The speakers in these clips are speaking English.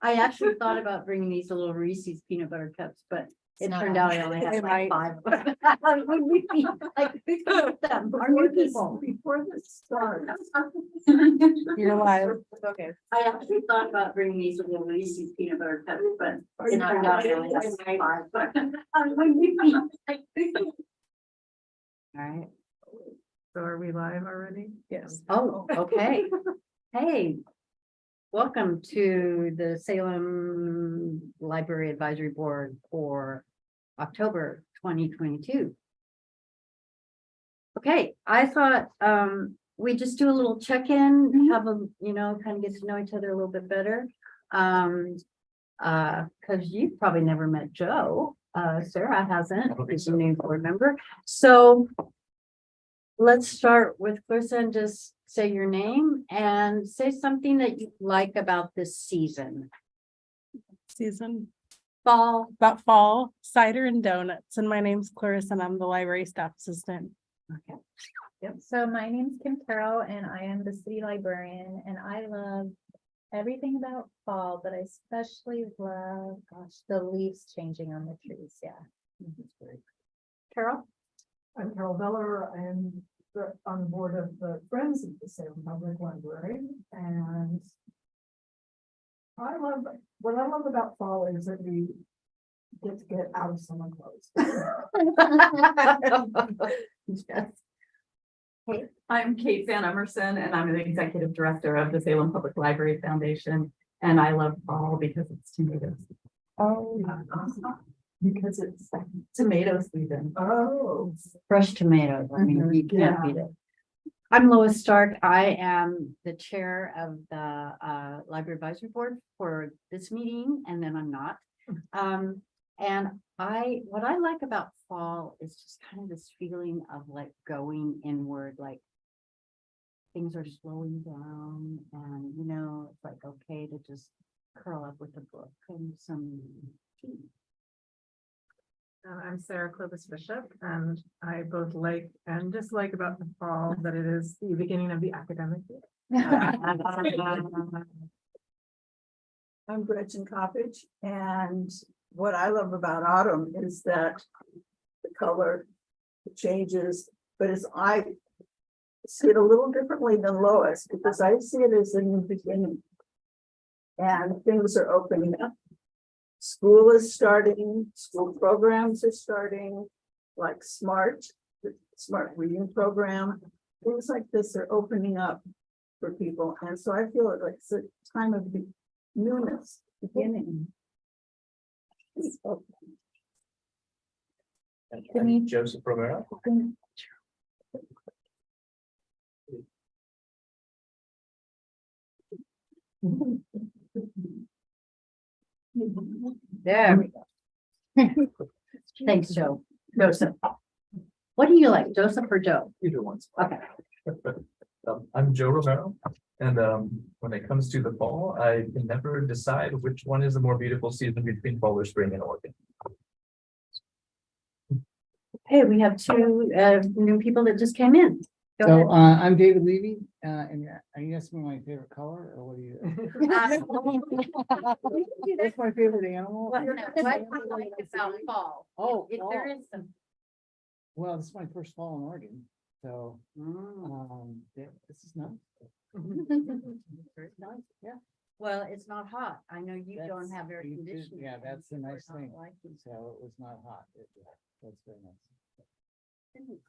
I actually thought about bringing these little Reese's peanut butter cups, but it turned out I only had like 5 of them. When we eat, like, we could put them, our new people. Before this starts. You're live. Okay. I actually thought about bringing these little Reese's peanut butter cups, but it turned out I only had like 5. But when we eat, like, all right. So are we live already? Yes. Oh, okay. Hey, welcome to the Salem Library Advisory Board for October 2022. Okay, I thought we just do a little check-in, have a, kind of get to know each other a little bit better. Because you've probably never met Joe. Sarah hasn't, she's a new board member. So let's start with Clarissa and just say your name and say something that you like about this season. Fall. About fall, cider and donuts. And my name's Clarissa and I'm the library staff assistant. Okay. So my name's Kim Carroll and I am the city librarian and I love everything about fall, but I especially love, the leaves changing on the trees. Yeah. That's great. Carol? I'm Carol Beller. I'm on the board of the Friends of the Salem Public Library. And what I love about fall is that we get to get out of summer clothes. Yes. I'm Kate Van Emerson, and I'm the executive director of the Salem Public Library Foundation. And I love fall because it's tomatoes. Oh, Because it's tomato season. oh. Fresh tomatoes, I mean, you can't beat it. I'm Lois Stark. I am the chair of the Library Advisory Board for this meeting, and then I'm not. And what I like about fall is just kind of this feeling of like going inward, like things are slowing down and, it's like, okay to just curl up with a book and some tea. I'm Sarah Clovis Bishop, and I both like and dislike about the fall that it is the beginning of the academic year. I'm Gretchen Coppage, and what I love about autumn is that the color changes, but I see it a little differently than Lois, because I see it as a new beginning. And things are opening up. School is starting, school programs are starting, like the smart reading program. Things like this are opening up for people. And so I feel like it's a time of newness, beginning. I'm Joseph Romero. There we go. Thanks, Joe. Joseph. What do you like, Joseph or Joe? Either one's. Okay. I'm Joe Romero, and when it comes to the fall, I can never decide which one is the more beautiful season between fall or spring in Oregon. Hey, we have 2 new people that just came in. Go So I'm David Levy, and are you asking me my favorite color or what do you? What's my favorite animal? What like about fall? Oh, If there is some. well, this is my first fall in Oregon, so this is nice. Very nice. Yeah. Well, it's not hot. I know you don't That's- have air you do- conditioning. yeah, that's the and nice people are thing. not liking So it was not hot. That's very nice. it.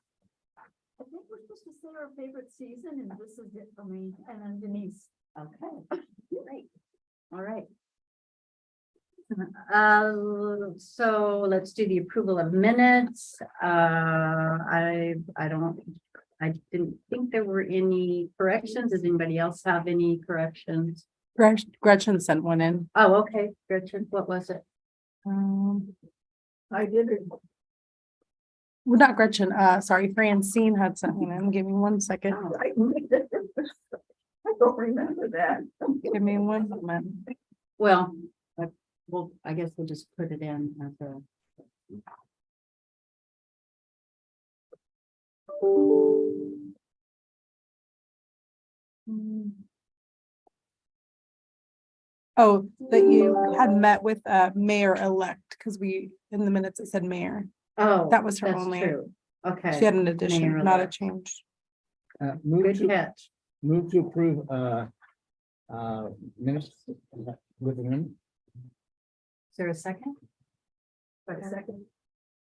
I think we're supposed to say our favorite season, and this is it for me, and then Denise. Okay, great. All right. So let's do the approval of minutes. I didn't think there were any corrections. Does anybody else have any corrections? Gretchen sent one in. Oh, okay, Gretchen, what was it? I did it. Well, not Gretchen, sorry, Francine had sent one in. Give me 1 second. Oh, I don't remember that. Give me 1 moment. well, I guess we'll just put it in as a. Oh, that you had met with mayor-elect, because in the minutes it said mayor. Oh. That was her that's only- true. Okay. She had an addition, not a Mayor-elect. change. Move Good to, catch. move to approve, minutes with the minute. Is there a second? Second.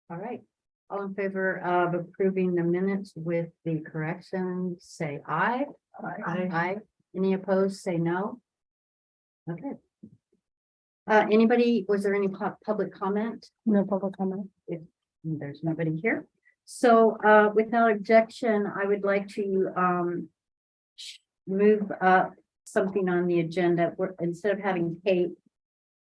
All right. All in favor of approving the minutes with the corrections, say aye. Aye. Any opposed, say no. Okay. Anybody, was there any public comment? No public comment. There's nobody here. So, without objection, I would like to, move up something on the agenda. Instead of having Kate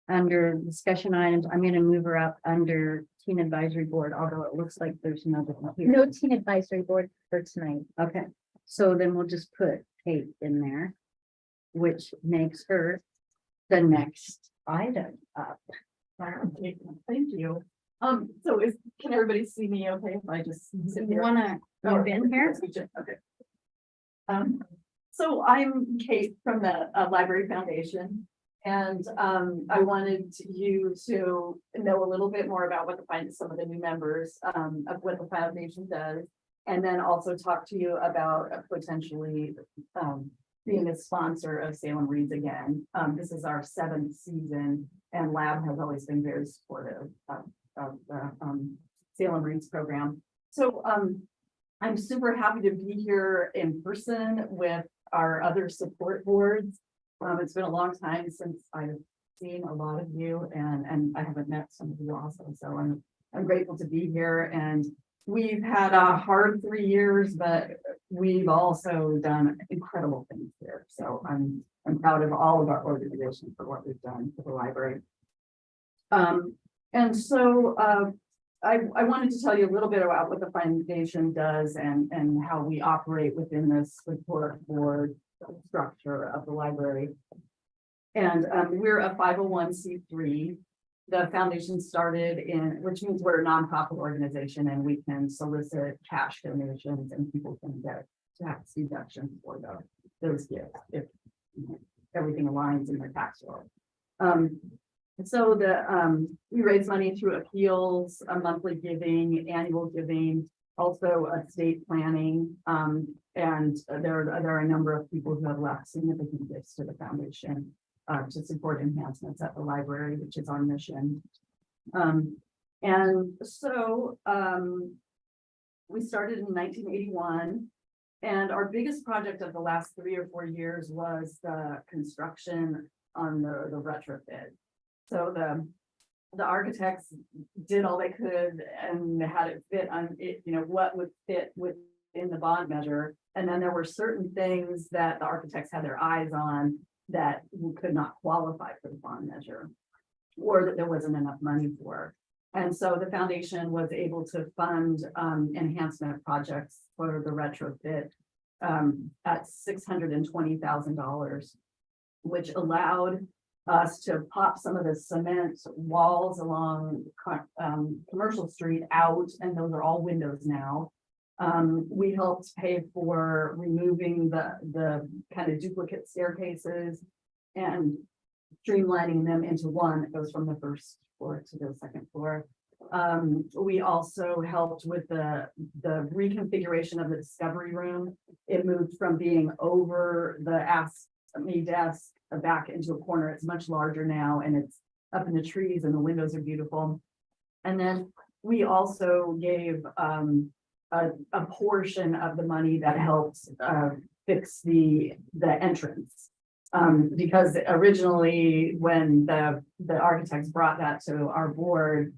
under discussion items, I'm gonna move her up under teen advisory board, although it looks like there's no different here. No teen advisory board for tonight. Okay, so then we'll just put Kate in there, which makes her the next item up. Thank you. So can everybody see me okay if I just sit You here? wanna move in here? Okay. So I'm Kate from the Library Foundation. And I wanted you to know a little bit more about some of the new members of what the foundation does. And then also talk to you about potentially being a sponsor of Salem Reads Again. This is our 7th season and Lab has always been very supportive of the Salem Reads program. So I'm super happy to be here in person with our other support boards. It's been a long time since I've seen a lot of you and I haven't met some of you also. So I'm grateful to be here and we've had a hard 3 years, but we've also done incredible things here. So I'm proud of all of our organizations for what we've done for the library. And so I wanted to tell you a little bit about what the foundation does and how we operate within this support board structure of the library. And we're a 501c3. The foundation started which means we're a nonprofit organization and we can solicit cash donations and people can get tax deductions for those gifts if everything aligns in their tax law. So we raise money through appeals, a monthly giving, annual giving, also estate planning. And there are a number of people who have left significant gifts to the foundation to support enhancements at the library, which is our mission. And so we started in 1981. And our biggest project of the last 3 or 4 years was the construction on the retrofit. So the architects did all they could and had it fit on it, what would fit within the bond measure. And then there were certain things that the architects had their eyes on that could not qualify for the bond measure or that there wasn't enough money for. And so the foundation was able to fund enhancement projects for the retrofit at $620,000, which allowed us to pop some of the cement walls along Commercial Street out, and those are all windows now. We helped pay for removing the kind of duplicate staircases and streamlining them into one that goes from the first floor to the second floor. We also helped with the reconfiguration of the discovery room. It moved from being over the Ask Me desk back into a corner. It's much larger now and it's up in the trees and the windows are beautiful. And then we also gave a portion of the money that helped fix the entrance. Because originally when the architects brought that to our board,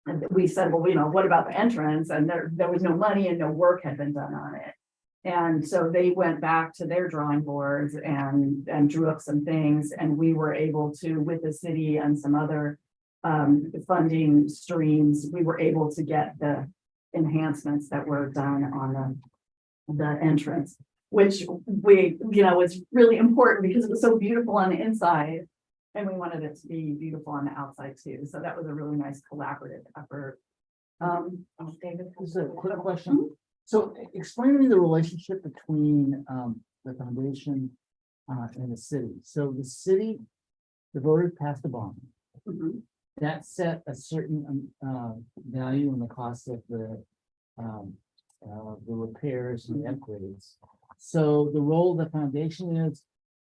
and we said, well, what about the entrance? And there was no money and no work had been done on it. And so they went back to their drawing boards and drew up some things. And we were able to, with the city and some other funding streams, we were able to get the enhancements that were done on the entrance, which was really important because it was so beautiful on the inside. And we wanted it to be beautiful on the outside too. So that was a really nice collaborative effort. David. This is a quick question. So explain to me the relationship between the foundation and the city. So the city the voters passed a bond. Mhm. That set a certain value in the cost of the repairs and upgrades. So the role of the foundation is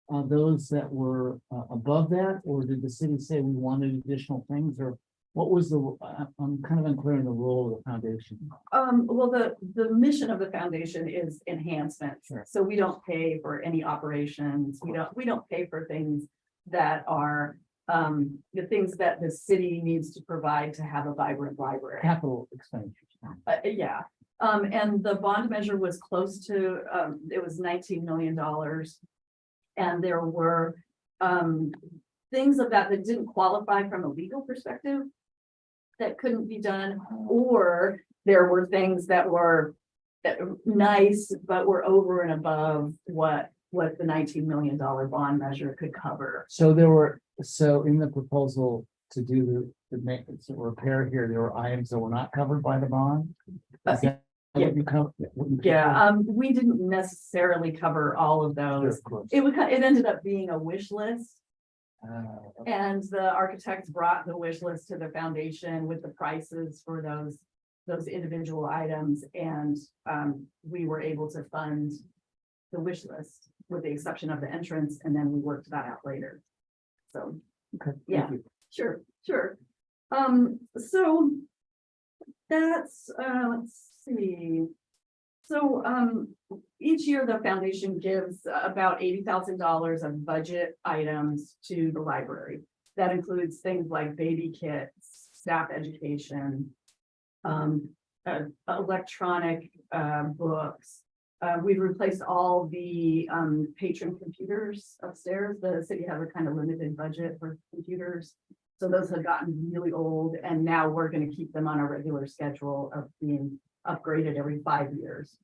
those that were above that, or did the city say we wanted additional things, or what was I'm kind of unclear on the role of the foundation. Well, the mission of the foundation is enhancement. Sure. So we don't pay for any operations. We don't pay for things that are the things that the city needs to provide to have a vibrant library. Capital expenditures. Yeah, and the bond measure was close to, it was $19 million. And there were things of that didn't qualify from a legal perspective that couldn't be done, or there were things that were nice, but were over and above what the $19 million bond measure could cover. So in the proposal to do the maintenance or repair here, there were items that were not covered by the bond? Is that what you covered? Yeah, we didn't necessarily cover all of those. Of course. It ended up being a wish list. Okay. And the architects brought the wish list to the foundation with the prices for those individual items, and we were able to fund the wish list with the exception of the entrance, and then we worked that out later. So, Okay, yeah, thank you. sure. So that's let's see. So each year the foundation gives about $80,000 of budget items to the library. That includes things like baby kits, staff education, electronic books. We've replaced all the patron computers upstairs. The city has a kind of limited budget for computers. So those have gotten really old, and now we're going to keep them on a regular schedule of being upgraded every 5 years.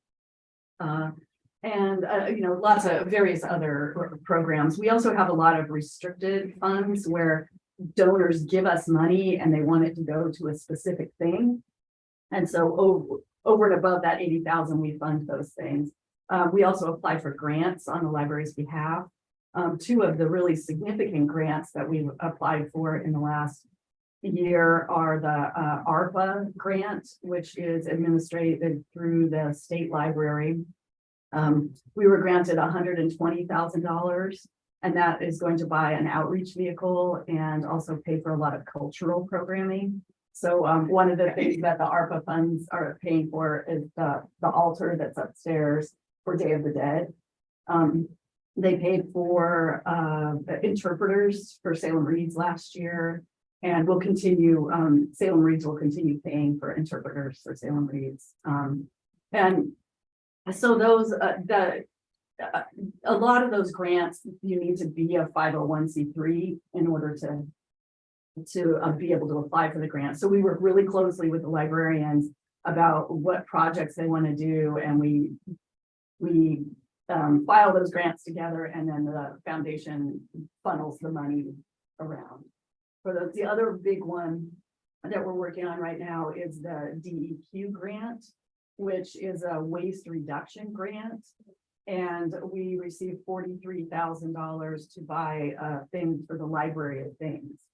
Lots of various other programs. We also have a lot of restricted funds where donors give us money and they want it to go to a specific thing. And so over and above that 80,000, we fund those things. We also apply for grants on the library's behalf. Two of the really significant grants that we've applied for in the last year are the ARPA grant, which is administrated through the state library. We were granted $120,000, and that is going to buy an outreach vehicle and also pay for a lot of cultural programming. So one of the things that the ARPA funds are paying for is the altar that's upstairs for Day of the Dead. They paid for interpreters for Salem Reads last year, and will continue, Salem Reads will continue paying for interpreters for Salem Reads. And so those, a lot of those grants, you need to be a 501c3 in order to be able to apply for the grant. So we work really closely with the librarians about what projects they want to do, and we file those grants together, and then the foundation funnels the money around. For the other big one that we're working on right now is the DEQ grant, which is a waste reduction grant. And we received $43,000 to buy things for the Library of Things,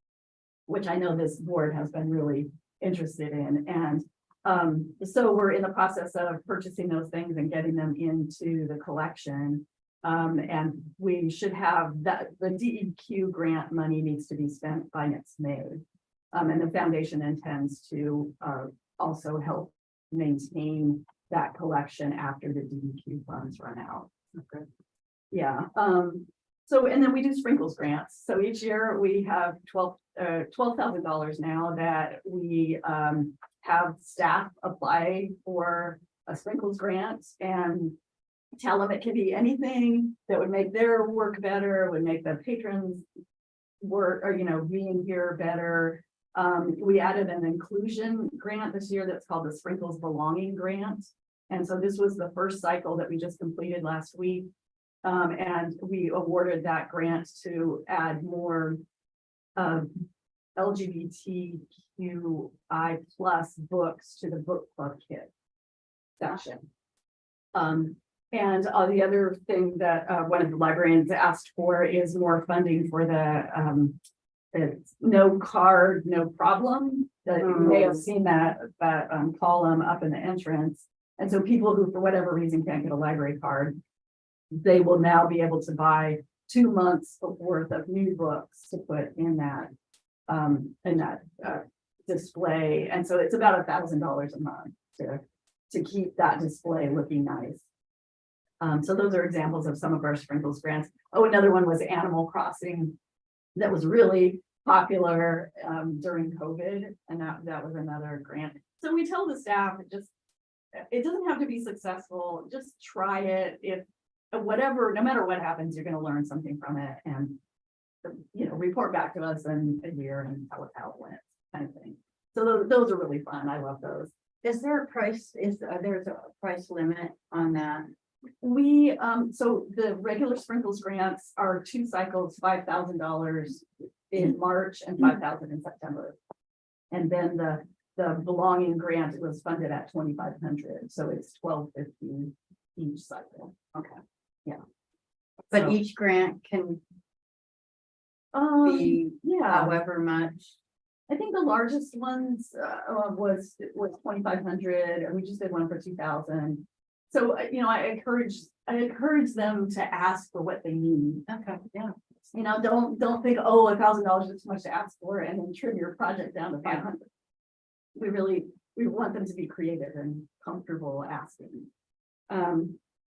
which I know this board has been really interested in. And so we're in the process of purchasing those things and getting them into the collection. And we should have that, the DEQ grant money needs to be spent by next May. And the foundation intends to also help maintain that collection after the DEQ funds run out. Okay. Yeah. So, and then we do sprinkles grants. So each year we have $12,000 now that we have staff apply for a sprinkles grant and tell them it can be anything that would make their work better, would make the patrons work, or, being here better. We added an inclusion grant this year that's called the Sprinkles Belonging Grant. And so this was the first cycle that we just completed last week. And we awarded that grant to add more LGBTQI plus books to the book club kit section. And the other thing that one of the librarians asked for is more funding for the it's no card, no problem, that you may have seen that column up in the entrance. And so people who, for whatever reason, can't get a library card, they will now be able to buy 2 months worth of new books to put in that display. And so it's about $1,000 a month to keep that display looking nice. So those are examples of some of our sprinkles grants. Oh, another one was Animal Crossing that was really popular during COVID, and that was another grant. So we tell the staff, it doesn't have to be successful, just try it. If whatever, no matter what happens, you're going to learn something from it, and report back to us in a year and tell us how it went, kind of thing. So those are really fun. I love those. Is there a price, there's a price limit on that? We, so the regular sprinkles grants are 2 cycles, $5,000 in March and 5,000 in September. And then the belonging grant was funded at 2,500, so it's $1,250 each cycle. Okay. Yeah. But So, each grant can be yeah, however much. I think the largest ones was 2,500, and we just did one for 2,000. So I encourage them to ask for what they need. Okay, yeah. Don't think, oh, $1,000 is too much to ask for, and then trim your project down to 500. We want them to be creative and comfortable asking.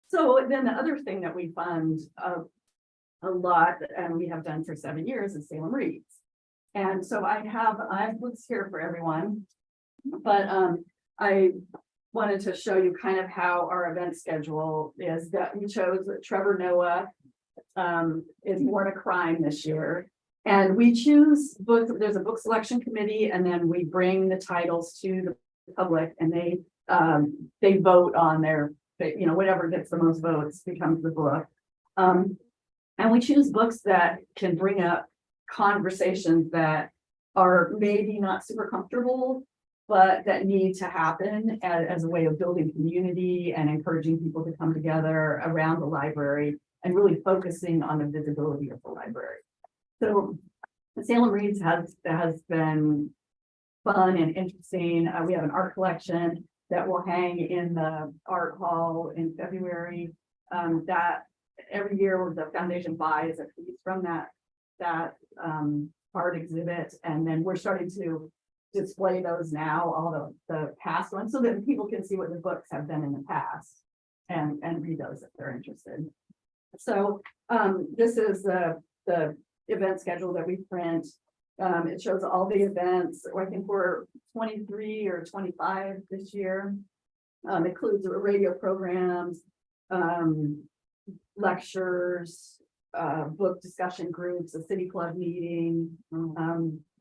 So then the other thing that we fund a lot, and we have done for 7 years, is Salem Reads. And so I have books here for everyone, but I wanted to show you kind of how our event schedule is. That we chose Trevor Noah is Born a Crime this year. And we choose books, there's a book selection committee, and then we bring the titles to the public, and they vote on their, whatever gets the most votes becomes the book. And we choose books that can bring up conversations that are maybe not super comfortable, but that need to happen as a way of building community and encouraging people to come together around the library and really focusing on the visibility of the library. So Salem Reads has been fun and interesting. We have an art collection that will hang in the art hall in February. That every year the foundation buys a piece from that art exhibit, and then we're starting to display those now, all the past ones, so that people can see what the books have been in the past and read those if they're interested. So this is the event schedule that we print. It shows all the events. I think we're 23 or 25 this year. Includes radio programs, lectures, book discussion groups, a city club meeting,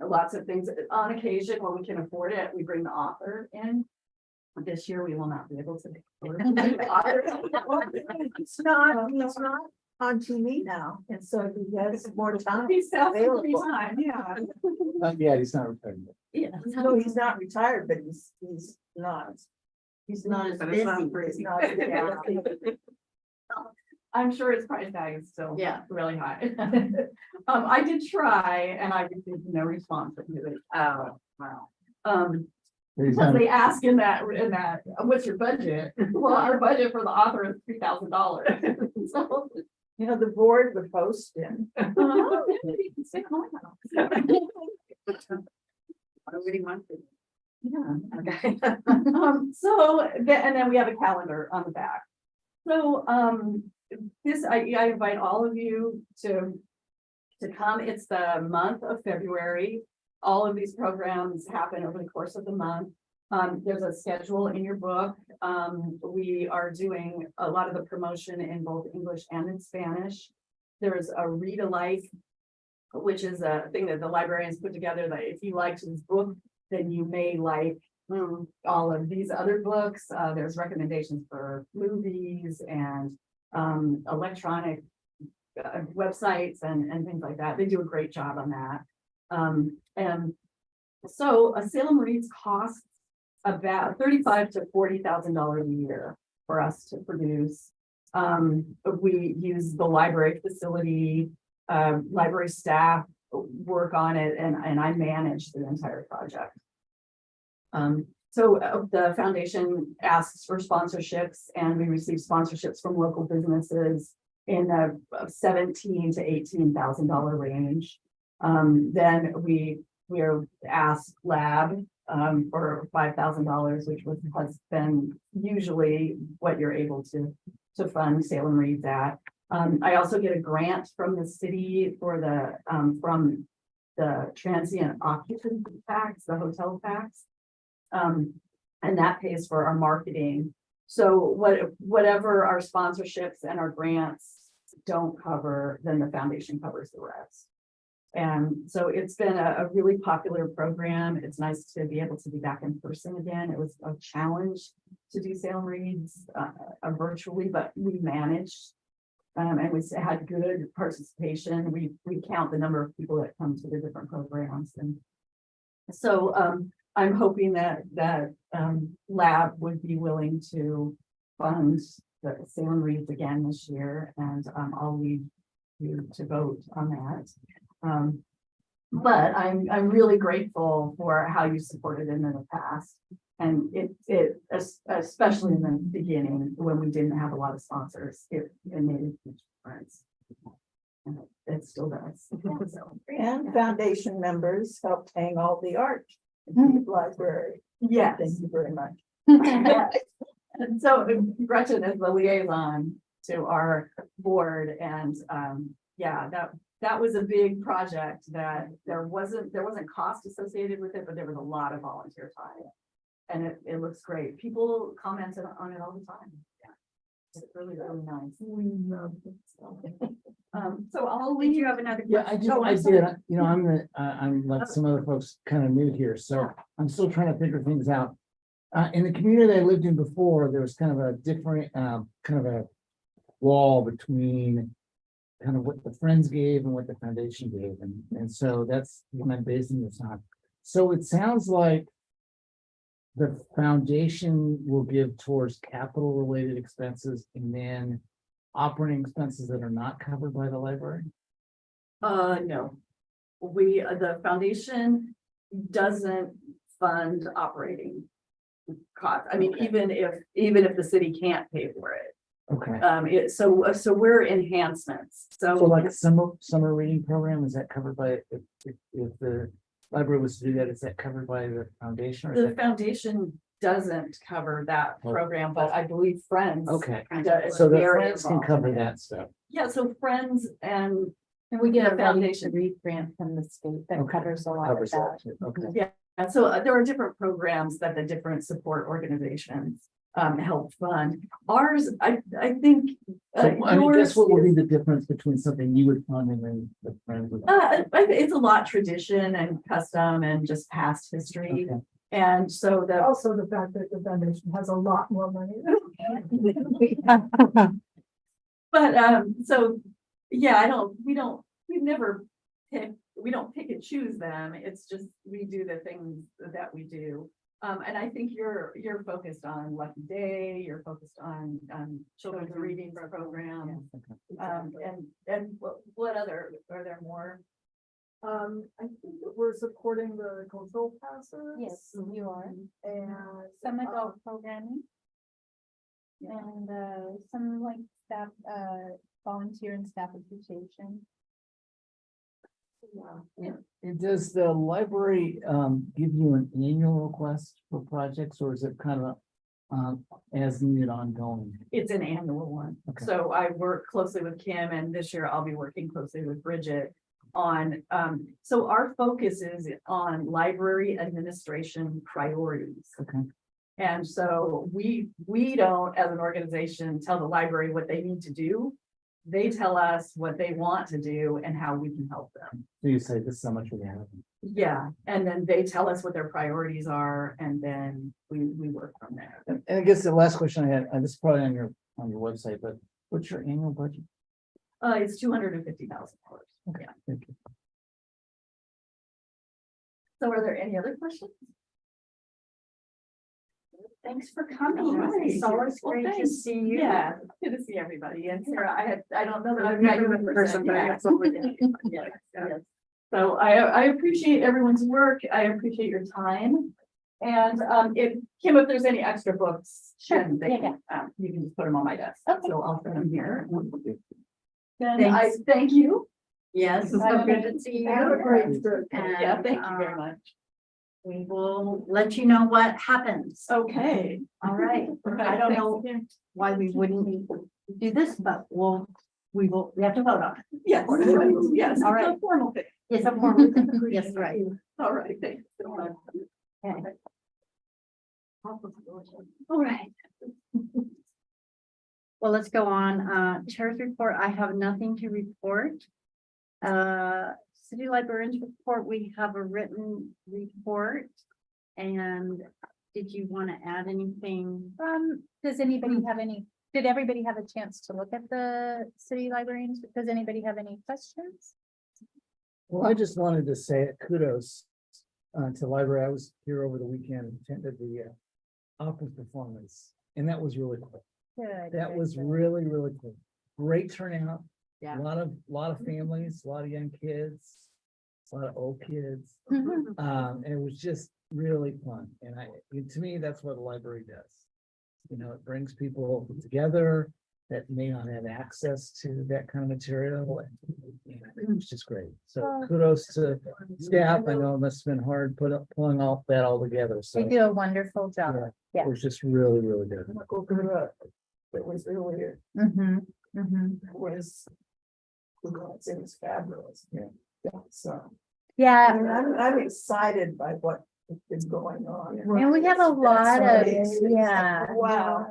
lots of things. On occasion, when we can afford it, we bring the author in. This year, we will not be able to. It's not on TV now, and so he has more time. He's free available. time, yeah. Yeah, he's not retired yet. Yeah. No, he's not retired, but he's not. He's not as But it's not busy. free. He's not, yeah. I'm sure his price tag is still Yeah. really high. I did try, and I received no response from it. Oh, wow. He's Because not- they ask in that, what's your budget? Well, our budget for the author is $3,000. So. The board would post him. You can say, "Oh, no." Nobody wants it. Yeah. Okay. And then we have a calendar on the back. So, I invite all of you to come. It's the month of February. All of these programs happen over the course of the month. There's a schedule in your book. We are doing a lot of the promotion in both English and in Spanish. There's a read alike, which is a thing that the librarians put together, that if you liked this book, then you may like all of these other books. There's recommendations for movies and electronic websites and things like that. They do a great job on that. And so a Salem Reads costs about $35,000 to $40,000 a year for us to produce. We use the library facility, library staff work on it and I manage the entire project. So the foundation asks for sponsorships and we receive sponsorships from local businesses in the $17,000 to $18,000 range. Then we're asked lab for $5,000, which has been usually what you're able to fund Salem Reads at. I also get a grant from the city for from the transient occupancy tax, the hotel tax. And that pays for our marketing. So whatever our sponsorships and our grants don't cover, then the foundation covers the rest. And so it's been a really popular program. It's nice to be able to be back in person again. It was a challenge to do Salem Reads virtually, but we managed. And we had good participation. We count the number of people that come to the different programs. And so I'm hoping that lab would be willing to fund the Salem Reads again this year. And I'll leave you to vote on that. But I'm really grateful for how you supported it in the past. And it especially in the beginning, when we didn't have a lot of sponsors, it made a huge difference. And it still does. So, And foundation members helped hang all the art in the library. yes. Thank you very much. Yes. And so Gretchen is the liaison to our board and yeah, that was a big project that there wasn't cost associated with it, but there was a lot of volunteer time. And it looks great. People commented on it all the time. Yeah. It's really, really nice. We love it. So I'll Did leave. you have another? Yeah, question? I did, you know, I'm like some other folks kind of new here, so I'm still trying to figure things out. In the community I lived in before, there was kind of a different, kind of a wall between kind of what the Friends gave and what the foundation gave, and so that's what I'm basing this on. So it sounds like the foundation will give towards capital related expenses and then operating expenses that are not covered by the library. No. The foundation doesn't fund operating costs. I mean, Okay. even if the city can't pay for it. Okay. So we're enhancements. So like a summer reading program, is that covered by, if the library was to do that, is that covered by the foundation? Or is The that? foundation doesn't cover that Oh. program, but I believe Friends. Okay, does. so the Very friends can involved cover in it. that stuff. Yeah, so Friends and And we get The a foundation foundation. read grant from the state that Okay. covers a lot of Covers that. that too. Okay. And so there are different programs that the different support organizations help fund. Ours, I think. So, I mean, yours guess what would be is- the difference between something you would fund and then the friends would? It's a lot tradition and custom and just past history. Okay. And so the, Also, the fact that the foundation has a lot more money. but so, yeah, we don't pick and choose them. It's just, we do the things that we do. And I think you're focused on Lucky Day, you're focused on children's reading program. And what other, are there more? I think that we're supporting the cultural passes. Yes, you are. And Some adult programming. And some like staff, volunteer and staff appreciation. And does the library give you an annual request for projects, or is it kind of as needed ongoing? It's an annual one. Okay. So I work closely with Kim and this year I'll be working closely with Bridget on, so our focus is on library administration priorities. Okay. And so we don't, as an organization, tell the library what they need to do. They tell us what they want to do and how we can help them. So you say this is how much we have. Yeah, and then they tell us what their priorities are and then we work from there. And I guess the last question I had, and this is probably on your website, but what's your annual budget? It's $250,000. Okay, thank you. So are there any other questions? Thanks for coming. It's always great to thanks. see you. Yeah, good to see everybody. And Sarah, I don't know that I've met you in person, but I have some. Yes, yes. So I appreciate everyone's work. I appreciate your time. And if Kim, if there's any extra books, Sure, then they can, you can just put them on my desk. Okay. So I'll put them here. Then I Thanks. thank you. Yes, so good to see you. Have a great trip. Yeah, And, thank you very much. We will let you know what happens. Okay. All right. I don't know why we wouldn't do this, but we have to vote on it. Yes, yes. All right. It's a formal thing. It's a formal thing. Yes, right. All right, thanks. Okay. All right. Well, let's go on. Chair's report, I have nothing to report. City librarians report, we have a written report. And did you want to add anything? Does anybody have any, did everybody have a chance to look at the city librarians? Does anybody have any questions? Well, I just wanted to say kudos to the library. I was here over the weekend, attended the opera performance, and that was really cool. Good. That good, was good. really, really cool. Great turnout. Yeah. A lot of families, a lot of young kids, a lot of old kids. Mhm. And it was just really fun. And to me, that's what a library does. You know, it brings people together that may not have access to that kind of material. And it was just great. So Well- kudos to staff. I know it must have been hard pulling all that all together. So They do a wonderful job. yeah, Yeah. it was just really, really good. It was earlier, Mhm, mhm. was, it was fabulous. Yeah. Yeah, so, I Yeah, mean, I'm excited by what is going on. and we have a lot of, yeah. Wow.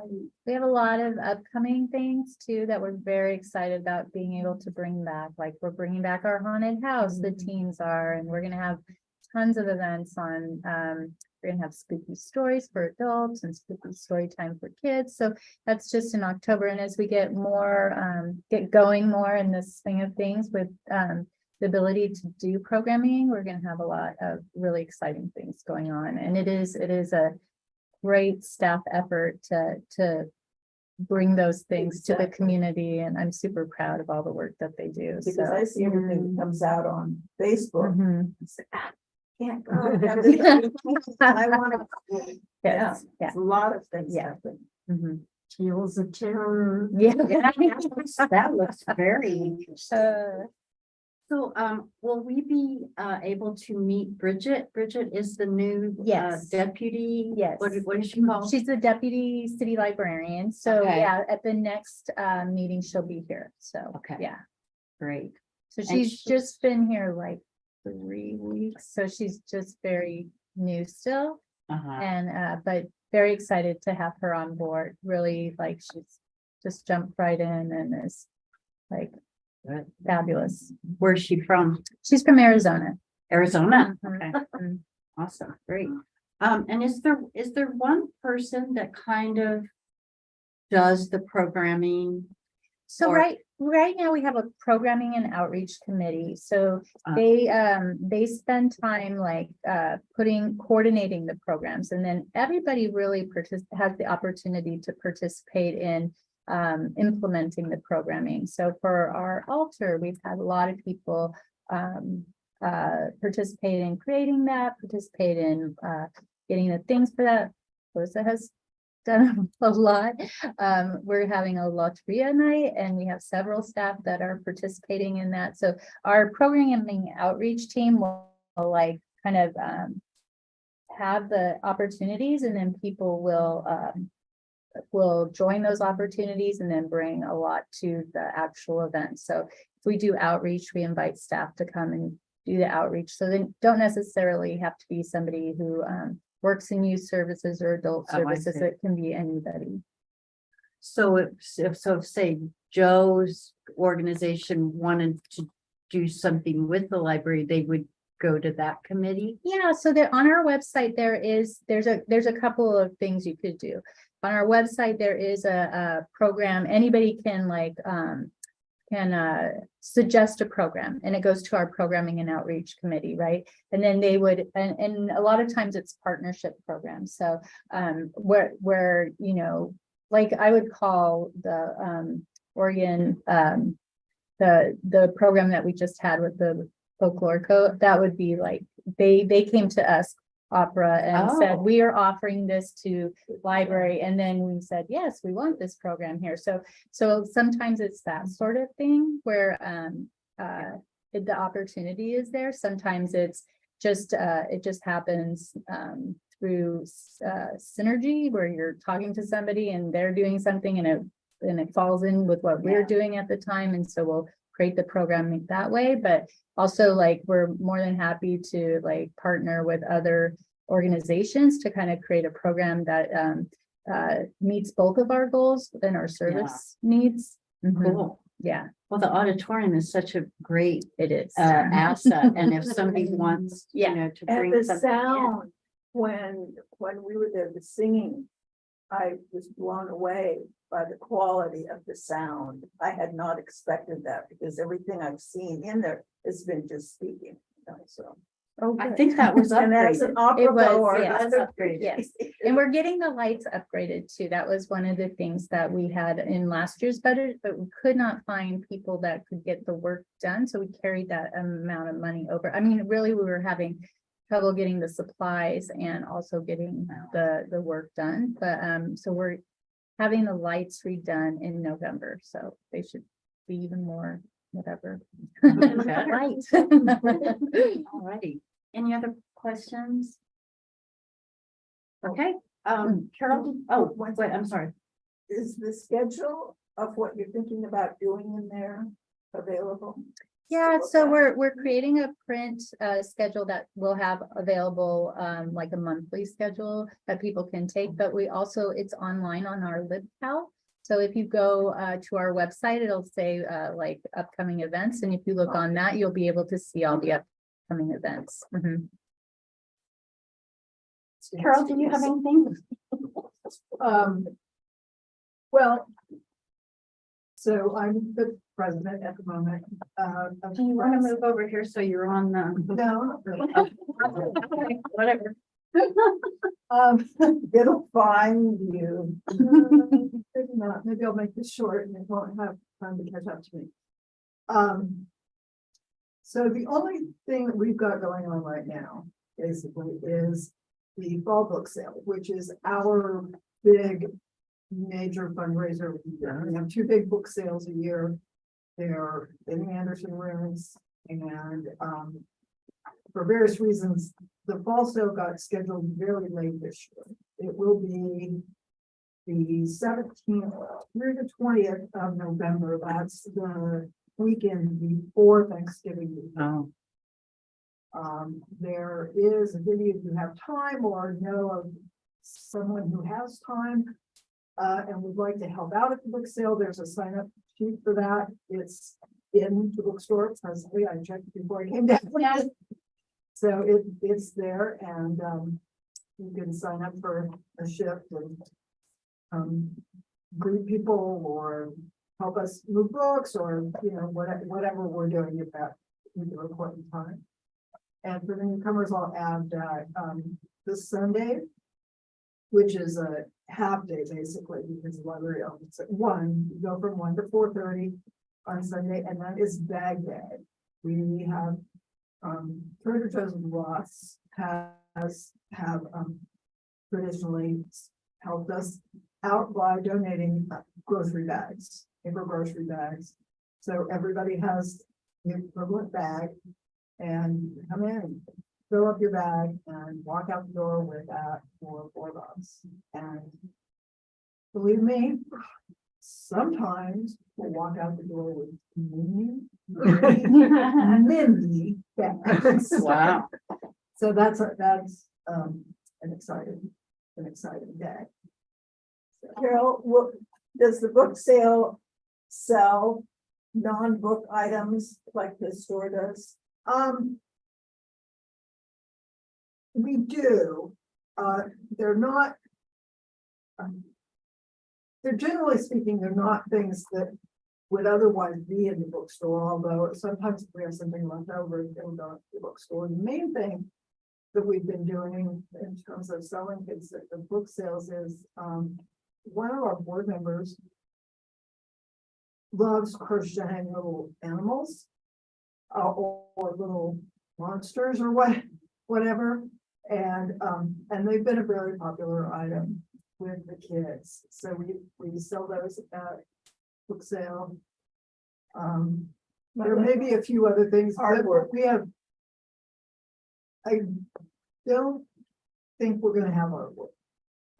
We have a lot of upcoming things too that we're very excited about being able to bring back. Like we're bringing back our haunted house, the teens are, and we're gonna have tons of events on, we're gonna have spooky stories for adults and spooky story time for kids. So that's just in October. And as we get more, get going more in this swing of things with, the ability to do programming, we're gonna have a lot of really exciting things going on. And it is a great staff effort to bring those things to the Exactly. community, and I'm super proud of all the work that they do. Because So. I see everything that comes out on Facebook. Mhm. I say, can't go. I want to. Yeah, yeah. There's a lot of things Yeah. happen. Mhm. Tales of terror. Yeah. That looks very interesting. Uh, So, will we be, able to meet Bridget? Bridget is the new. Yes. Deputy. Yes. What is she called? She's the deputy city librarian. So Okay. yeah, at the next meeting, she'll be here. So, Okay. yeah. Great. So And she's she's- just been here like 3 weeks. So she's just very new still. Uh-huh. And but very excited to have her on board. Really, like, she's just jumped right in and is like Good. fabulous. Where's she from? She's from Arizona. Arizona. Mhm. Okay. Mhm. Awesome. Great. And is there one person that kind of does the programming? So Or- right now we have a programming and outreach committee. So Uh. they spend time like coordinating the programs, and then everybody really has the opportunity to participate in implementing the programming. So for our altar, we've had a lot of people participate in creating that, participate in getting the things for that. Melissa has done a lot. We're having a Loteria night, and we have several staff that are participating in that. So our programming outreach team will like kind of have the opportunities, and then people will join those opportunities and then bring a lot to the actual event. So if we do outreach, we invite staff to come and do the outreach. So they don't necessarily have to be somebody who works in youth services or adult Oh, I services. see. It can be anybody. So if say Joe's organization wanted to do something with the library, they would go to that committee? Yeah, so there on our website, there's a couple of things you could do. On our website, there is a program. Anybody can suggest a program, and it goes to our programming and outreach committee, right? And then they would, and a lot of times it's partnership programs. So where you know, like I would call the Oregon the program that we just had with the folklore that would be like, they came to us, opera, and said, Oh. we are offering this to library, and then we said, yes, we want this program here. So sometimes it's that sort of thing where the opportunity is there. Sometimes it's just it just happens through synergy, where you're talking to somebody and they're doing something, and it falls in with what we're Yeah. doing at the time, and so we'll create the programming that way. But also, like, we're more than happy to like partner with other organizations to kind of create a program that meets both of our goals and our service needs. Mhm. Cool. Yeah, Well, the auditorium is such a great it is. asset, and if somebody wants, you know, to And bring the something in. sound, when we were there, the singing, I was blown away by the quality of the sound. I had not expected that, because everything I've seen in there has been just speaking, you know, so. Oh, I good. think that was And that's upgraded. an opera It was, goer. yes, That's upgraded. Yes, and we're getting the lights upgraded too. That was one of the things that we had in last year's budget, but we could not find people that could get the work done. So we carried that amount of money over. I mean, really, we were having trouble getting the supplies and also getting the work done. But so we're having the lights redone in November, so they should be even more whatever. better. Light. Alrighty, any other questions? Okay, Carol, oh, wait, I'm sorry. Is the schedule of what you're thinking about doing in there available? Yeah, To so look at? we're creating a print schedule that we'll have available, like a monthly schedule that people can take, but we also, it's online on our LibCal. So if you go to our website, it'll say like upcoming events, and if you look on that, you'll be able to see all the upcoming events. Mhm. Carol, do you have anything? Well, so I'm the president at the moment. Do you want to move over here so you're on the? No, not really. Okay, whatever. It'll find you. Maybe not, maybe I'll make this short and it won't have time to catch up to me. So the only thing that we've got going on right now, basically, is the fall book sale, which is our big major fundraiser. We have two big book sales a year. They're in the Anderson rooms, and for various reasons, the fall sale got scheduled very late this year. It will be the 17th through the 20th of November. That's the weekend before Thanksgiving weekend. Oh, There is a video if you have time or know of someone who has time and would like to help out at the book sale. There's a sign up sheet for that. It's in the bookstore presently. I checked before I came down. So it's there, and you can sign up for a shift and greet people or help us move books, or you know, whatever we're doing at that particular point in time. And for the newcomers, I'll add that this Sunday, which is a half day basically, because the library opens at 1, you go from 1 to 4:30 on Sunday, and that is bag day. We have Trader Joe's and Ross have traditionally helped us out by donating grocery bags, paper grocery bags. So everybody has the equivalent bag, and you come in, fill up your bag, and walk out the door with that for $4. And believe me, sometimes we'll walk out the door with many bags. wow. So that's an exciting day. Carol, does the book sale sell non-book items like the store does? We do. They're not. They're generally speaking, they're not things that would otherwise be in the bookstore, although sometimes if we have something left over, it'll go to the bookstore. The main thing that we've been doing in terms of selling things at the book sales is one of our board members loves crocheting little animals. or little monsters or whatever. And they've been a very popular item with the kids. So we sell those at book sale. There may be a few other things. Artwork. We have. I don't think we're gonna have artwork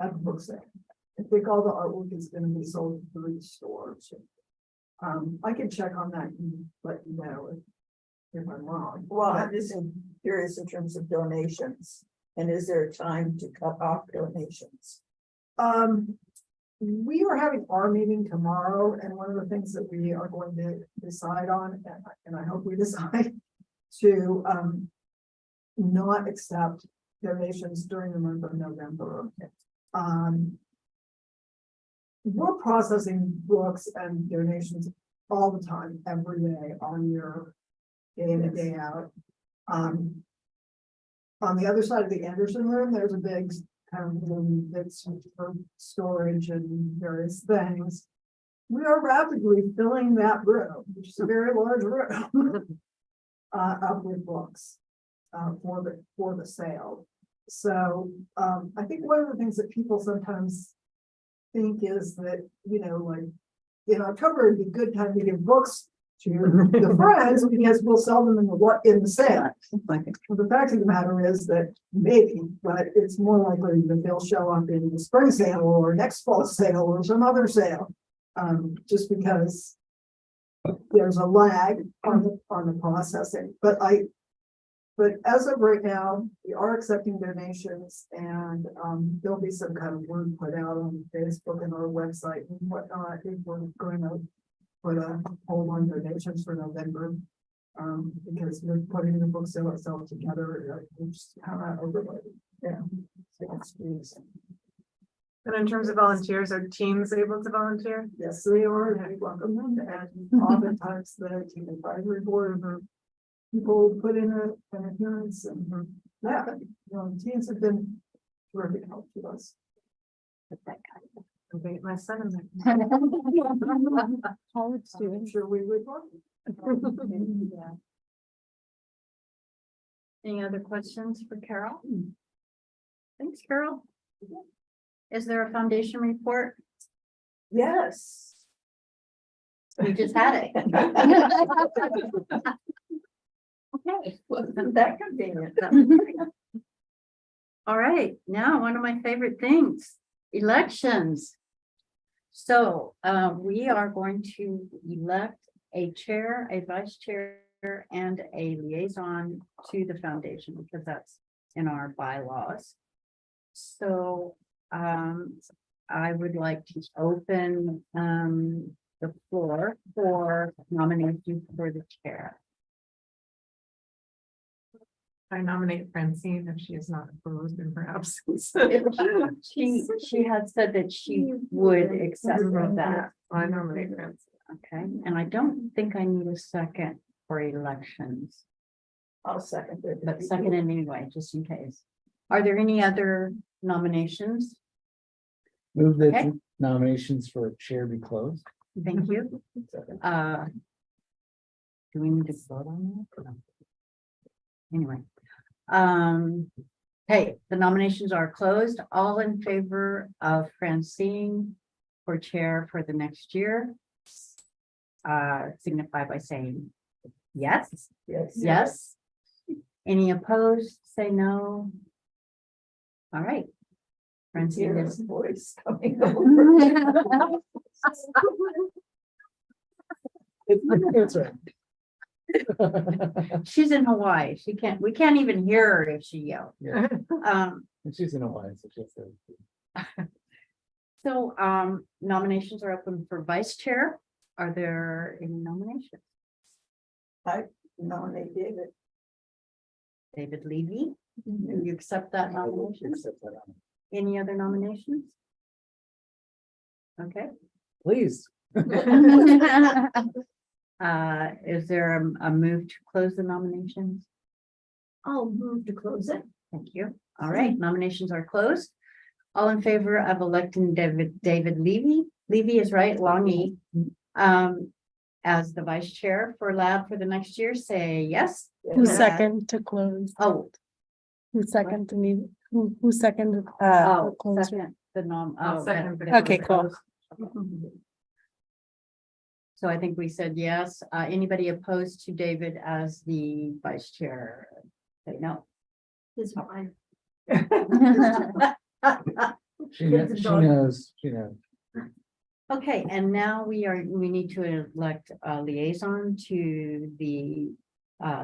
at the book sale. I think all the artwork is gonna be sold through the stores. I can check on that and let you know if I'm wrong. Well, I'm just curious in terms of donations, and is there a time to cut off donations? We are having our meeting tomorrow, and one of the things that we are going to decide on, and I hope we decide to, not accept donations during the month of November. We're processing books and donations all the time, every day, all year, day in and day out. On the other side of the Anderson room, there's a big kind of room that's for storage and various things. We are rapidly filling that room, which is a very large room, up with books, for the sale. So, I think one of the things that people sometimes think is that, like, in October, it'd be a good time to give books to the friends because we'll sell them in the sale. The fact of the matter is that maybe, but it's more likely that they'll show up in the spring sale or next fall sale or some other sale. Just because there's a lag on the processing, but as of right now, we are accepting donations, and there'll be some kind of word put out on Facebook and our website and whatnot. I think we're going to put a hold on donations for November, because we're putting the book sale itself together. We're just kind of overloaded. Yeah. And in terms of volunteers, are teens able to volunteer? Yes, they are, and we welcome them, and oftentimes the team advisory board or people put in an appearance, and yeah, teams have been terrific help to us. Okay, my son in there. College I'm students. sure we would. Yeah. Any other questions for Carol? Thanks, Carol. Is there a foundation report? Yes. You just had it. Okay, wasn't that convenient? All right, now one of my favorite things, elections. So we are going to elect a chair, a vice chair, and a liaison to the foundation because that's in our bylaws. So I would like to open the floor for nomination for the chair. I nominate Francine if she is not opposed in her absence. She had said that she would accept that. I nominate Francine. Okay, and I don't think I need a second for elections, I'll second it. but second in anyway, just in case. Are there any other nominations? Move Okay. that nominations for chair be closed. Thank you. Do we need to vote on that? No. Anyway. Hey, the nominations are closed. All in favor of Francine for chair for the next year? Signify by saying yes. Yes. Yes. Any opposed, say no. All right. Francine Hear is. his voice coming over. That's right. She's in Hawaii. We can't even hear her if she yells. Yeah, Um, and she's in Hawaii, so just. so nominations are open for vice chair. Are there any nominations? I nominate David. David Levy, do you accept that nomination? Any other nominations? Okay. Please. Is there a move to close the nominations? I'll move to close it. Thank you. All right, nominations are closed. All in favor of electing David Levy? Levy is right, long E. as the vice chair for lab for the next year, say yes. Who's Yeah. second to close? Oh, Who's second to me? Who seconded? oh, close? second, the nom. I'll oh, second that- the Okay, cool. So I think we said yes. Anybody opposed to David as the vice chair? Say no. Is mine. She knows, Okay, and now we need to elect a liaison to the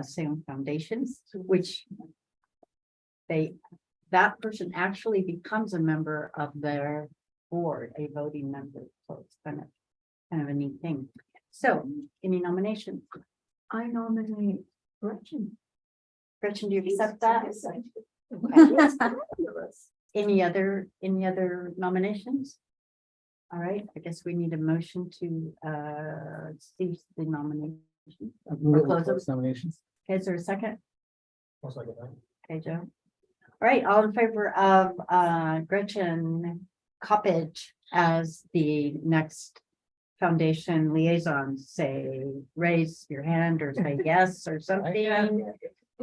Salem Foundations, which that person actually becomes a member of their board, a voting member. So it's kind of a neat thing. So any nominations? I nominate Gretchen. Gretchen, do you accept that? Yes, I do. Okay. Yes, fabulous. Any other nominations? All right, I guess we need a motion to cease the nomination. close nominations. Okay, is there a second? I'll second that. Okay, Joe. All right, all in favor of Gretchen Coppage as the next foundation liaison, say, raise your hand or say yes or something.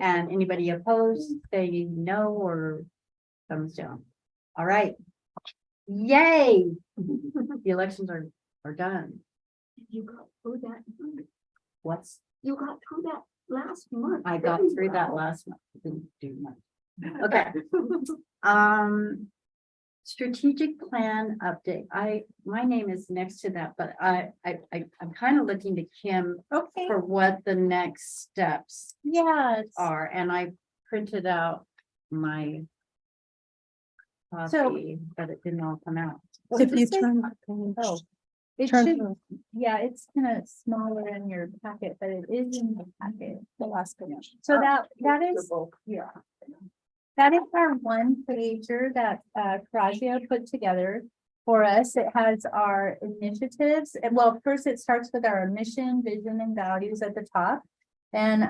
And anybody opposed, say no or thumbs down. All right. Yay. The elections are done. You got through that. What's, You got through that last month. I got through that last month, didn't do much. Okay. Strategic plan update. My name is next to that, but I'm kind of looking to Kim Okay, for what the next steps yeah, are, and I printed out my So- copy, but it didn't all come out. If you this is- turn. the page, oh, it turn should, to yeah, it's kind of smaller in your packet, but it is in the packet. The last page. So that is, yeah. That is our one pager that Coraggio put together for us. It has our initiatives. And well, first it starts with our mission, vision, and values at the top. And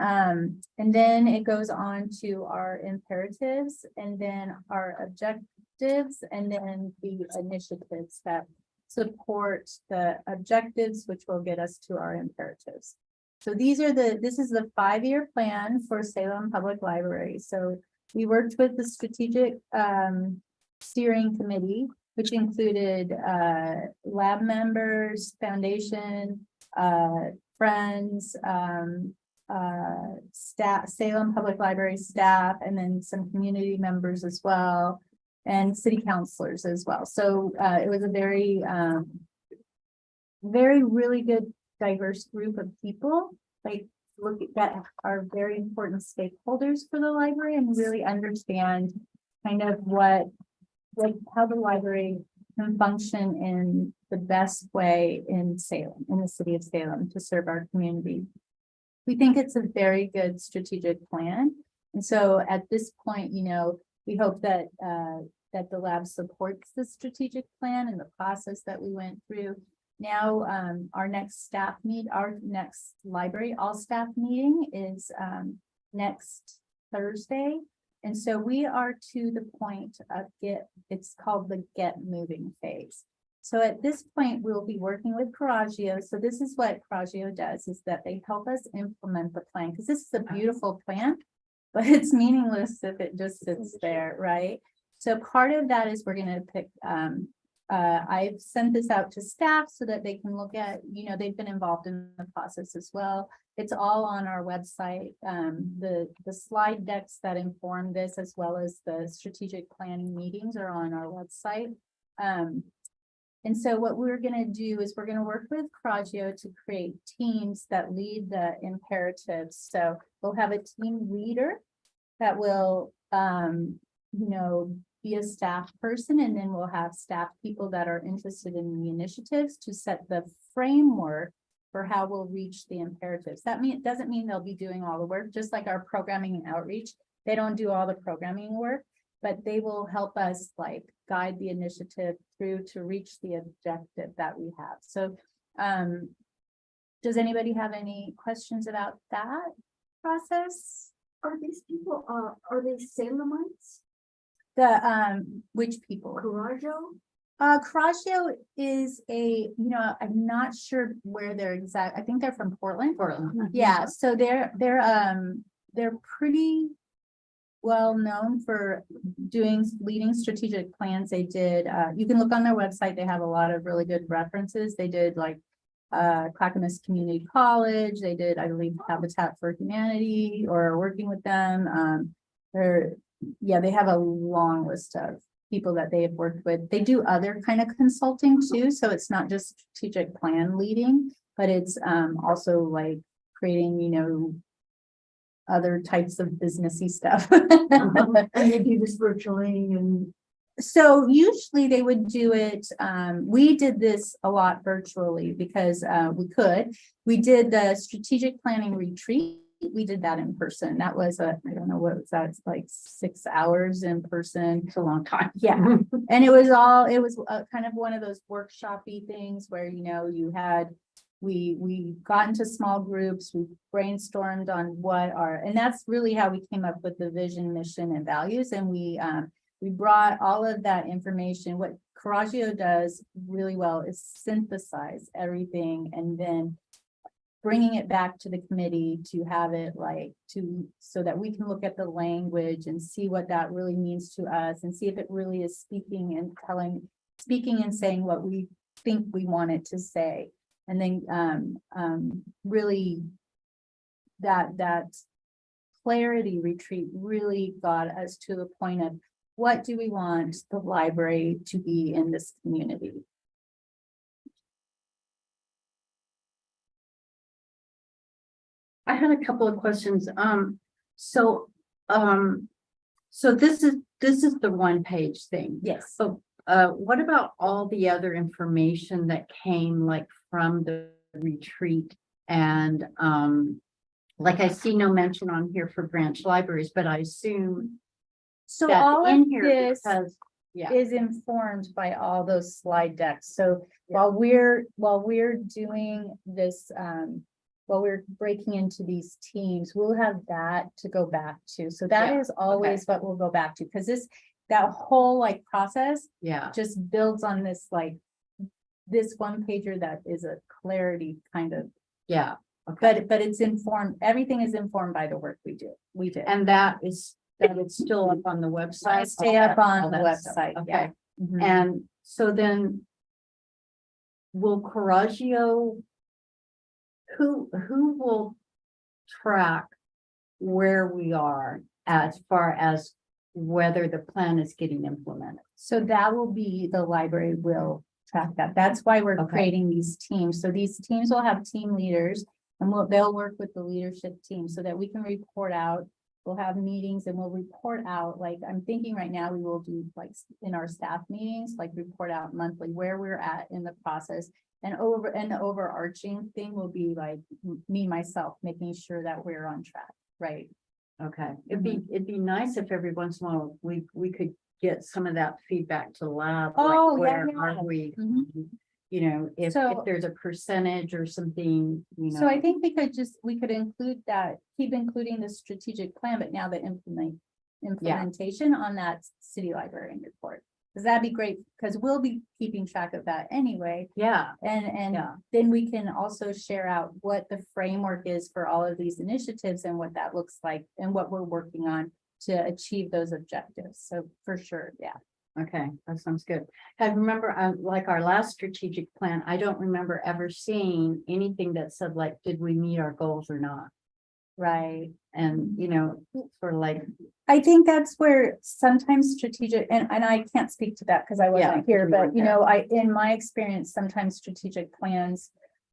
then it goes on to our imperatives and then our objectives and then the initiatives that support the objectives, which will get us to our imperatives. So this is the 5-year plan for Salem Public Library. So we worked with the strategic steering committee, which included lab members, foundation, friends, staff, Salem Public Library staff, and then some community members as well, and city councilors as well. So it was a very really good diverse group of people, like look at that are very important stakeholders for the library and really understand kind of how the library can function in the best way in Salem, in the city of Salem, to serve our community. We think it's a very good strategic plan. And so at this point, we hope that that the lab supports the strategic plan and the process that we went through. Now, our next library all staff meeting is next Thursday. And so we are to the point of it's called the get moving phase. So at this point, we'll be working with Coraggio. So this is what Coraggio does, is that they help us implement the plan, because this is a beautiful plan, but it's meaningless if it just sits there, right? So part of that is we're going to pick, I've sent this out to staff so that they can look at, they've been involved in the process as well. It's all on our website. The slide decks that inform this, as well as the strategic planning meetings, are on our website. And so what we're going to do is we're going to work with Coraggio to create teams that lead the imperatives. So we'll have a team leader that will, be a staff person, and then we'll have staff people that are interested in the initiatives to set the framework for how we'll reach the imperatives. It doesn't mean they'll be doing all the work, just like our programming and outreach. They don't do all the programming work, but they will help us guide the initiative through to reach the objective that we have. So does anybody have any questions about that process? Are these people, are they Salemites? Which people? Coraggio? Coraggio is I'm not sure where they're exact, I think they're from Portland. Yeah, so they're pretty well known for leading strategic plans. They did, you can look on their website, they have a lot of really good references. They did like Clackamas Community College, they did, I believe, Habitat for Humanity, or working with them. They have a long list of people that they have worked with. They do other kind of consulting too, so it's not just strategic plan leading, but it's also like creating, other types of businessy stuff. And they do this virtually and. So usually they would do it, we did this a lot virtually because we did the strategic planning retreat. We did that in person. That was I don't know what was that, it's like 6 hours in person. It's a long time. Yeah, and it was kind of one of those workshop-y things where, we got into small groups, we brainstormed on and that's really how we came up with the vision, mission, and values. And we brought all of that information. What Coraggio does really well is synthesize everything and then bringing it back to the committee to have it so that we can look at the language and see what that really means to us and see if it really is speaking and saying what we think we want it to say. And then really that clarity retreat really got us to the point of what do we want the library to be in this community? I had a couple of questions. So this is the 1-page thing. Yes. So, what about all the other information that came like from the retreat? And, like I see no mention on here for branch libraries, but I assume So that's all of in here this because, yeah, is informed by all those slide decks. So while we're doing this, while we're breaking into these teams, we'll have that to go back to. So that Yeah, is always what we'll go back to, because that whole process yeah, just builds on this this one pager that is a clarity kind of, yeah. Okay. but it's informed, everything is informed by the work we do. And that it's still up on the website. Stay up on all the that stuff. website. Yeah. Okay. Mhm. And so then will Coraggio, who will track where we are as far as whether the plan is getting implemented? So that will be, the library will track that. That's why we're Okay. creating these teams. So these teams will have team leaders and they'll work with the leadership team so that we can report out. We'll have meetings and we'll report out, I'm thinking right now we will do in our staff meetings, report out monthly where we're at in the process. And the overarching thing will be me, myself, making sure that we're on track, right? Okay, it'd be nice if every once in a while we could get some of that feedback to the lab. Oh, where yeah. are we? Mhm. If So- there's a percentage or something, So I think we could include that, keep including the strategic plan, but now the implementation on that city librarian report. Because that'd be great, because we'll be keeping track of that anyway. yeah, And Yeah. then we can also share out what the framework is for all of these initiatives and what that looks like and what we're working on to achieve those objectives. So for sure, yeah. okay, that sounds good. I remember, like our last strategic plan, I don't remember ever seeing anything that said did we meet our goals or not? Right. And, sort of I think that's where sometimes strategic, and I can't speak to that because I wasn't here, you but weren't there. in my experience, sometimes strategic plans,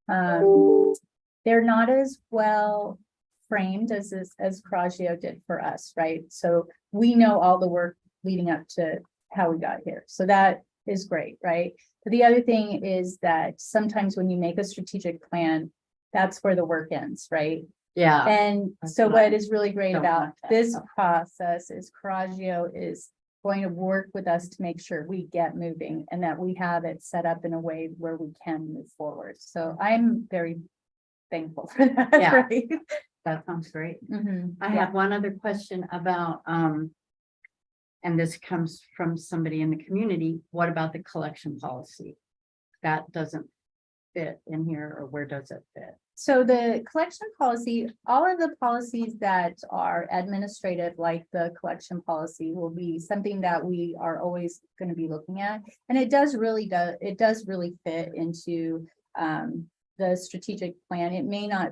they're not as well framed as Coraggio did for us, right? So we know all the work leading up to how we got here. So that is great, right? But the other thing is that sometimes when you make a strategic plan, that's where the work ends, right? yeah, And That's so what what I is really great don't about want that. this process is Coraggio is going to work with us to make sure we get moving and that we have it set up in a way where we can move forward. So I'm very thankful for that. Yeah. Right? that sounds great. Mhm. I Yeah. have one other question about, and this comes from somebody in the community, what about the collection policy? That doesn't fit in here, or where does it fit? So the collection policy, all of the policies that are administrative, like the collection policy, will be something that we are always going to be looking at. And it does really fit into the strategic plan. It may not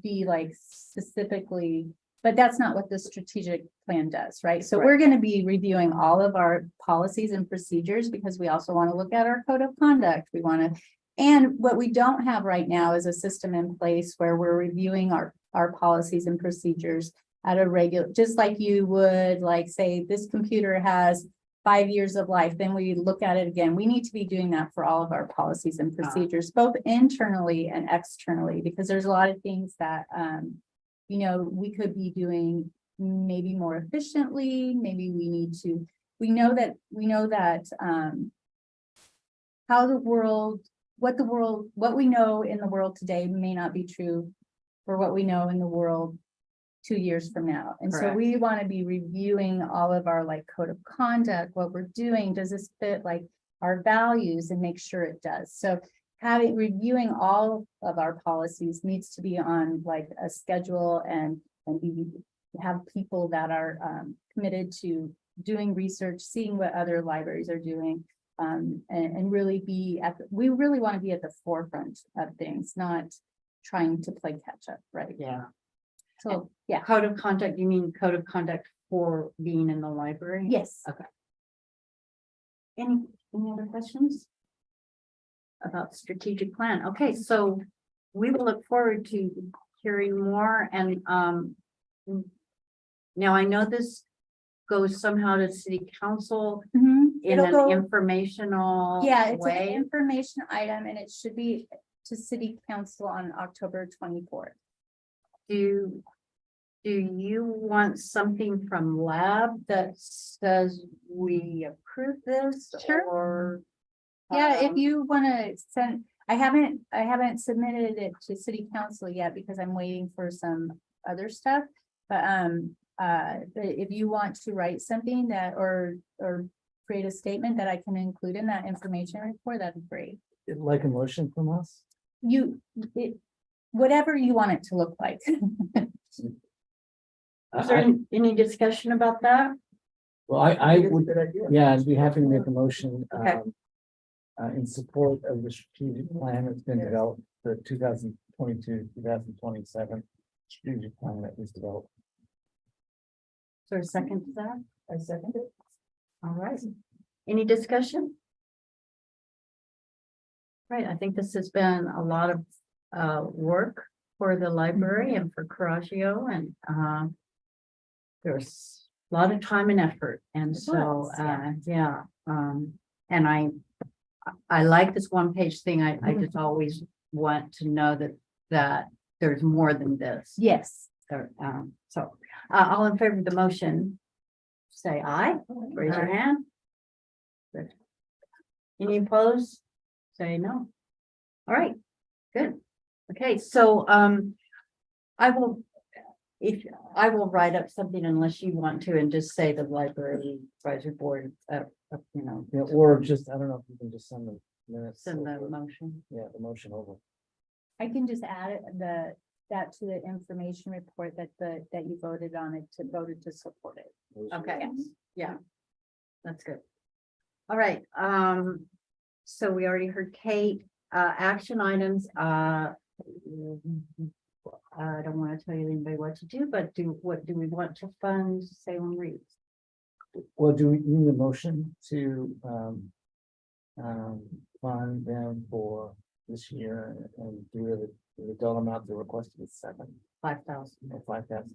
be like specifically, but that's not what the strategic plan does, right? So we're going to be reviewing all of our policies and procedures, because we also want to look at our code of conduct. We want to. And what we don't have right now is a system in place where we're reviewing our policies and procedures at a regular, just like you would, like, say, this computer has 5 years of life, then we look at it again. We need to be doing that for all of our policies and procedures, both internally and externally, because there's a lot of things that, we could be doing maybe more efficiently. Maybe we need to, we know that how the world, what we know in the world today may not be true for what we know in the world 2 years from now. And so Correct. we want to be reviewing all of our like code of conduct, what we're doing. Does this fit like our values, and make sure it does. So reviewing all of our policies needs to be on like a schedule, and we have people that are committed to doing research, seeing what other libraries are doing. And really we really want to be at the forefront of things, not trying to play catch up, right? Yeah. So, yeah, Code of conduct, you mean code of conduct for being in the library? yes. Any other questions? About strategic plan? Okay, so we will look forward to hearing more, and now I know this goes somehow to city council in It'll an go, informational yeah, it's an way. information item, and it should be to city council on October 24th. Do you want something from lab that says we approve this? Sure. Or Yeah, if you want to send, I haven't submitted it to city council yet because I'm waiting for some other stuff. But if you want to write something that, or create a statement that I can include in that information report, that'd be great. Like a motion from us? Whatever you want it to look like. is there any discussion about that? Well, I It's a would, good idea. yeah, I'd be happy to make a motion. Okay. In support of the strategic plan that's been developed, the 2022-2027 strategic plan that was developed. Is there a second to that? I second it. All right. Any discussion? Right, I think this has been a lot of work for the library and for Coraggio, and there's a lot of time and effort, and so and I like this one-page thing. I just always want to know that there's more than this. Yes. So all in favor of the motion, say aye. Raise your hand. Good. Any opposed? Say no. All right, good. Okay, so I will write up something unless you want to, and just say the library advisory board, Yeah, or just, I don't know if you can just send the minutes. send the over. motion. Yeah, the motion over. I can just add that to the information report that you voted on it, voted to support it. Okay, yeah, that's good. All right, so we already heard Kate, action items, I don't want to tell you anybody what to do, but what do we want to fund Salem Reads? Well, do we need a motion to fund them for this year, and do the dollar amount they requested is 5,000. or 5,000?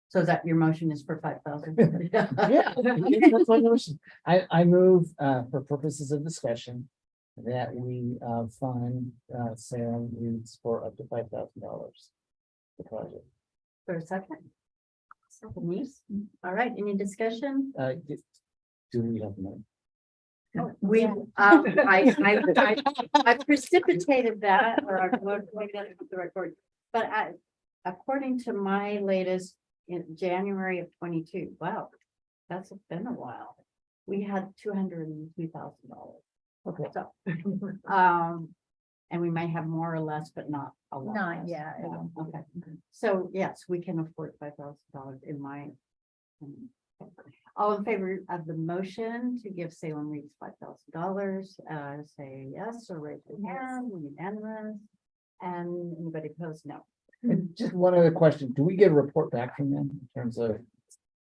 So is that your motion is for 5,000? Yeah, that's my motion. I move, for purposes of discussion, that we fund Salem Reads for up to $5,000. The project. For a second? Denise? All right, any discussion? Do we have money? We, I precipitated that, or maybe that's not the right word, but according to my latest in January of 22, wow, that's been a while. We had $202,000. Okay. So, and we may have more or less, but not a lot. Not, less. yeah, it won't be. Okay, so yes, we can afford $5,000 in my. opinion. All in favor of the motion to give Salem Reeds $5,000, say yes or raise your hand, unanimous. And anybody opposed, no. And just one other question, do we get a report back from them in terms of,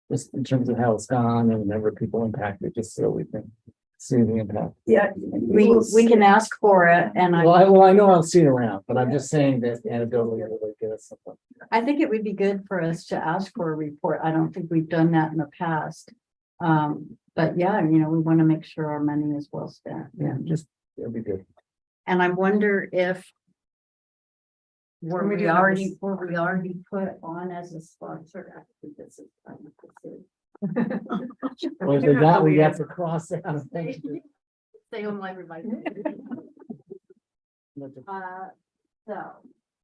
just in terms of how it's gone and the number of people impacted, just so we can see the impact? Yeah. We can ask for it, and Well, I know I'll see it around, but I'm just saying that anecdotally, it would give us something. I think it would be good for us to ask for a report. I don't think we've done that in the past. But yeah, we want to make sure our money is well spent. Yeah, just, it'll be good. And I wonder if were Can we we do that already put on as a sponsor? I think this is. Well, if they got, we have to cross out. Stay on library. So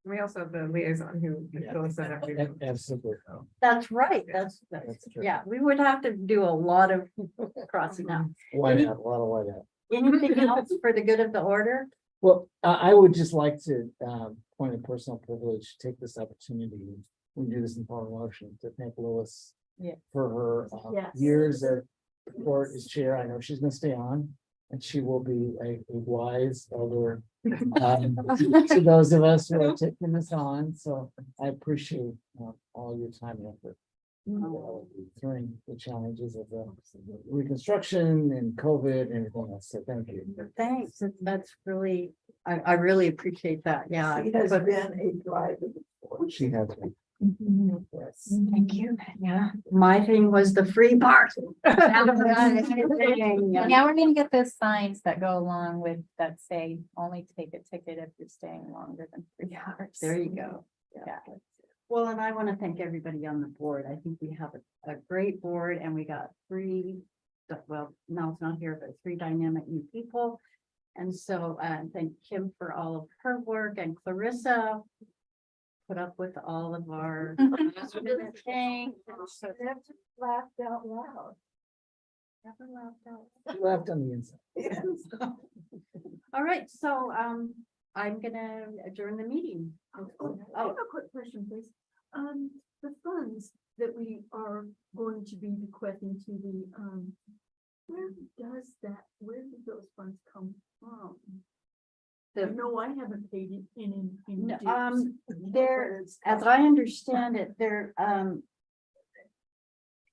We also have the liaison who goes that every. Absolutely. that's right. That's That's true. yeah, we would have to do a lot of crossing out. Why not? A lot of why not? Anything else for the good of the order? Well, I would just like to, point of personal privilege, take this opportunity, we do this in form of motion, to thank Lois. Yeah. For her Yes. years of support as chair. I know she's gonna stay on, and she will be a wise elder. To those of us who are taking this on, so I appreciate all your time and effort. During the challenges of the reconstruction and COVID and everything else, so thank you. Thanks. That's really, I really appreciate that. Yeah. It has been a driving force. She has been. Yes. Thank you. Yeah. My thing was the free part. Now we're gonna get those signs that go along with that say only take a ticket if you're staying longer than 3 hours. There you go. Yeah. Well, and I want to thank everybody on the board. I think we have a great board, and we got well, Mel's not here, but 3 dynamic new people. And so thank Kim for all of her work, and Clarissa put up with all of our things. Laughed out loud. Never laughed out. She left on the inside. All right, so I'm gonna adjourn the meeting. I have a quick question, please. The funds that we are going to be bequeathing to the, where do those funds come from? I know I haven't paid it in. There, as I understand it, there,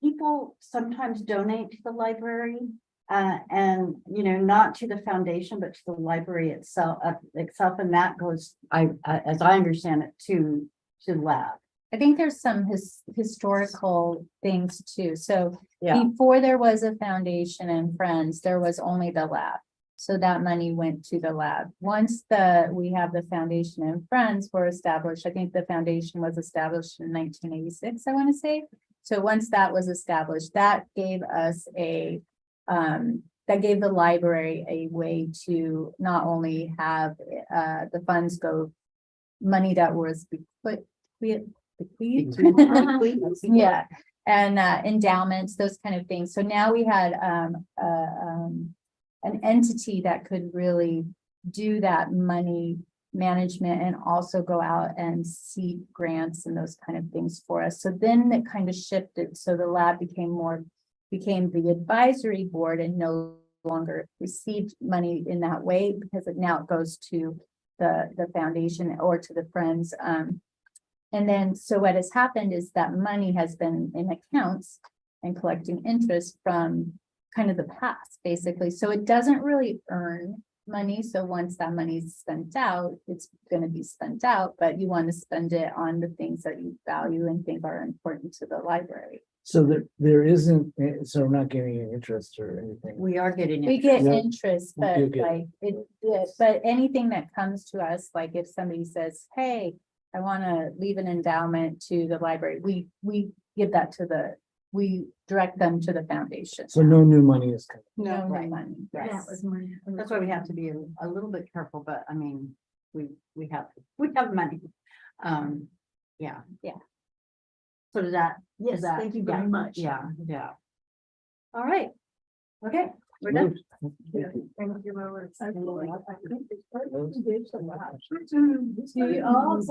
people sometimes donate to the library. And, not to the foundation, but to the library itself, and that goes, as I understand it, to lab. I think there's some historical things too. So Yeah. before there was a foundation and friends, there was only the lab. So that money went to the lab. Once we have the foundation and friends were established, I think the foundation was established in 1986, I want to say. So once that was established, that gave us that gave the library a way to not only have the funds go, money that was bequeathed, yeah, and endowments, those kind of things. So now we had an entity that could really do that money management and also go out and seek grants and those kind of things for us. So then it kind of shifted. So the lab became the advisory board and no longer received money in that way, because now it goes to the foundation or to the friends. And then, so what has happened is that money has been in accounts and collecting interest from kind of the past, basically. So it doesn't really earn money. So once that money is spent out, it's going to be spent out, but you want to spend it on the things that you value and think are important to the library. So there isn't, so we're not getting any interest or anything. We are getting We it. get Yeah. interest, We do but get like but anything that comes to us, like if somebody says, hey, I want to leave an endowment to the library, we give that we direct them to the foundation. So no new money is coming. No right. money. Right. That was my. That's why we have to be a little bit careful, but I mean, we have money. Yeah. Yeah. So does that? Yes, is that- thank you very much. Yeah, yeah. All right. Okay, we're done. Thank you, Robert. I think it's part of the engagement. See you all